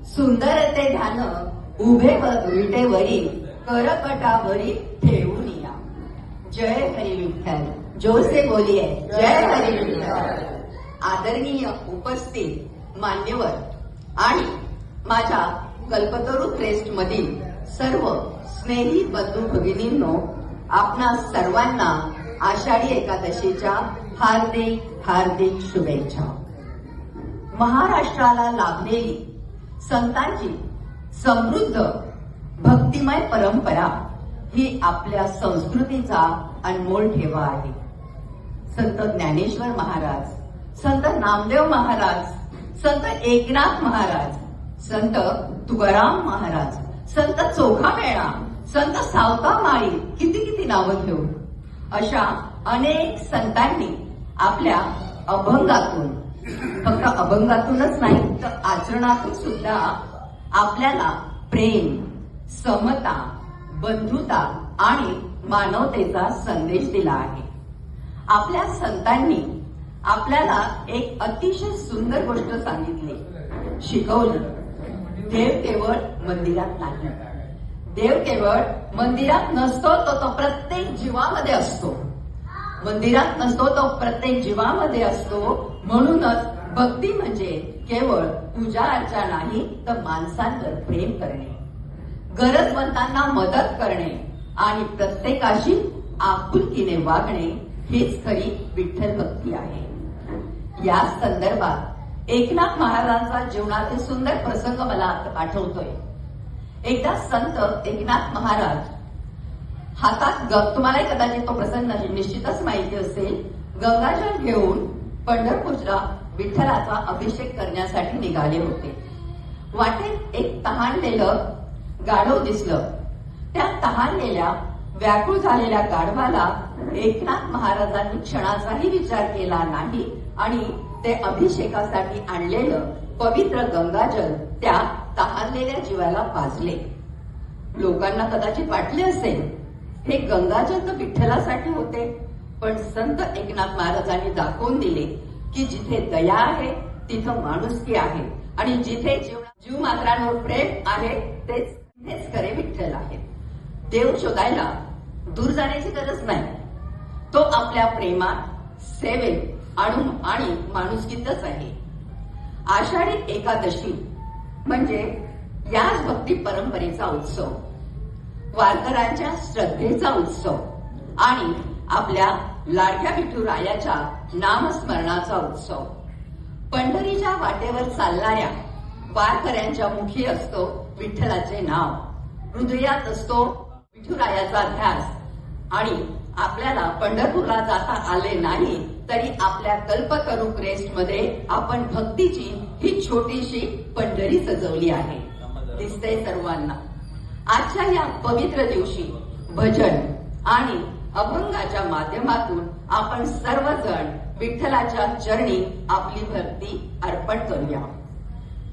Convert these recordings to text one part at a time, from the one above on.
सुंदर ते ध्यान उभे विटेवरी करपटावरी ठेवून या. जय हरी विठ्ठल. जोरसे बोलिये जय हरी विठ्ठल. आदरणीय उपस्थित मान्यवर आणि माझ्या कल्पतरू ट्रेस्ट मधील सर्व स्नेही बंधू भगिनींनो, आपणा सर्वांना आषाढी एकादशीच्या हार्दिक हार्दिक शुभेच्छा. महाराष्ट्राला लाभलेली संतांची समृद्ध भक्तिमय परंपरा ही आपल्या संस्कृतीचा अनमोल ठेवा आहे. संत ज्ञानेश्वर महाराज, संत नामदेव महाराज, संत एकनाथ महाराज, संत तुकाराम महाराज, संत चोखामेळा, संत सावतामाळी, किती किती नावं घेऊ, अशा अनेक संतांनी आपल्या अभंगातून, फक्त अभंगातूनच नाही तर आचरणातून सुद्धा आपल्याला प्रेम, समता, बंधुता आणि मानवतेचा संदेश दिला आहे. आपल्या संतांनी आपल्याला एक अतिशय सुंदर गोष्ट सांगितली, शिकवली. देव केवळ मंदिरात नाही, देव केवळ मंदिरात नसतो, तो प्रत्येक जीवामध्ये असतो. मंदिरात नसतो, तो प्रत्येक जीवामध्ये असतो. म्हणूनच भक्ती म्हणजे केवळ पूजा अर्चा नाही, तर माणसांवर प्रेम करणे, गरजवंतांना मदत करणे आणि प्रत्येकाशी आपुलकीने वागणे हीच खरी विठ्ठल भक्ती आहे. या संदर्भात एकनाथ महाराजांचा जीवनातील सुंदर प्रसंग मला आठवतोय. एकदा संत एकनाथ महाराज हातात, तुम्हाला कदाचित तो प्रसंग निश्चितच माहिती असेल, गंगाजल घेऊन पंढरपूरला विठ्ठलाचा अभिषेक करण्यासाठी निघाले होते. वाटेत एक तहानलेलं गाढव दिसलं. त्या तहानलेल्या व्याकुळ झालेल्या गाढवाला एकनाथ महाराजांनी क्षणाचाही विचार केला नाही आणि ते अभिषेकासाठी आणलेलं पवित्र गंगाजल त्या तहानलेल्या जीवाला पाजले. लोकांना कदाचित वाटले असेल हे गंगाजल तर विठ्ठलासाठी होते, पण संत एकनाथ महाराजांनी दाखवून दिले की जिथे दया आहे तिथं माणुसकी आहे आणि जिथे जीव मात्रांवर प्रेम आहे तेच खरे विठ्ठल आहे. देव शोधायला दूर जाण्याची गरज नाही, तो आपल्या प्रेमात, सेवेत आणि माणुसकीतच आहे. आषाढी एकादशी म्हणजे याच भक्ती परंपरेचा उत्सव, वारकऱ्यांच्या श्रद्धेचा उत्सव आणि आपल्या लाडक्या विठुरायाच्या नामस्मरणाचा उत्सव. पंढरीच्या वाटेवर चालणाऱ्या वारकऱ्यांच्या मुखी असतो विठ्ठलाचे नाव, हृदयात असतो विठुरायाचा ध्यास. आणि आपल्याला पंढरपूरला जाता आले नाही तरी आपल्या कल्पतरू क्रेस्ट मध्ये आपण भक्तीची ही छोटीशी पंढरी सजवली आहे, दिसते सर्वांना. आजच्या या पवित्र दिवशी भजन आणि अभंगाच्या माध्यमातून आपण सर्वजण विठ्ठलाच्या चरणी आपली भक्ती अर्पण करूया.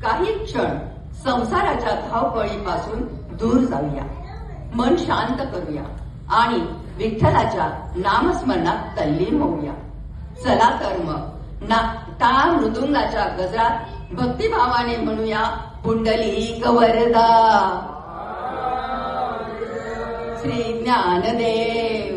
काही क्षण संसाराच्या धावपळीपासून दूर जाऊया, मन शांत करूया आणि विठ्ठलाच्या नामस्मरणात तल्लीन होऊया. चला तर मग टाळ मृदुंगाच्या गजरात भक्तिभावाने म्हणूया, पुंडलिक वरदा श्री ज्ञानदेव.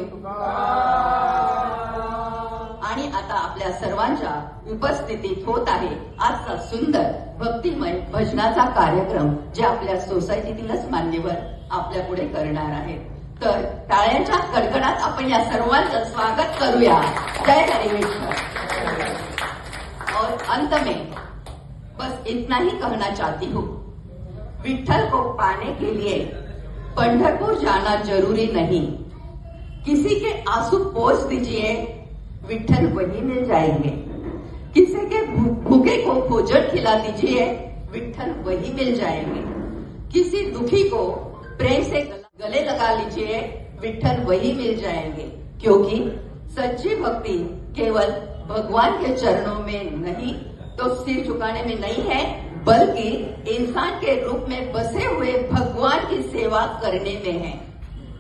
आणि आता आपल्या सर्वांच्या उपस्थितीत होत आहे आजचा सुंदर भक्तिमय भजनाचा कार्यक्रम, जे आपल्या सोसायटीतीलच मान्यवर आपल्या पुढे करणार आहेत. तर टाळ्यांच्या कडकडात आपण या सर्वांचं स्वागत करूया. जय हरी विठ्ठल. और अंत में बस इतना ही कहना चाहती हूँ, विठ्ठल को पाने के लिए पंढरपुर जाना जरूरी नहीं, किसी के आंसू पोंछ दीजिए, विठ्ठल वही मिल जाएंगे. किसी के भूखे को भोजन खिला दीजिए, विठ्ठल वही मिल जाएंगे. किसी दुखी को प्रेम से गले लगा लीजिए, विठ्ठल वही मिल जाएंगे. क्योंकि सच्ची भक्ति केवल भगवान के चरणों में नहीं तो सिर झुकाने में नहीं है, बल्कि इंसान के रूप में बसे हुए भगवान की सेवा करने में है.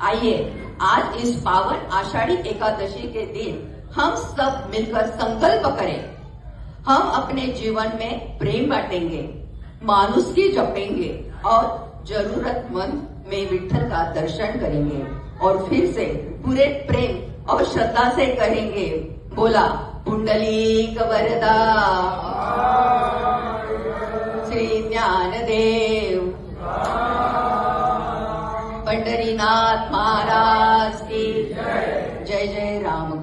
आइए आज इस पावन आषाढ़ी एकादशी के दिन हम सब मिलकर संकल्प करें, हम अपने जीवन में प्रेम बांटेंगे, मानुसकी जपेंगे और जरूरतमंद में विठल का दर्शन करेंगे और फिर से पूरे प्रेम और श्रद्धा से कहेंगे, बोला पुंडलीक वरदा श्री ज्ञानदेव पंढरीनाथ महाराज की जय जय राम।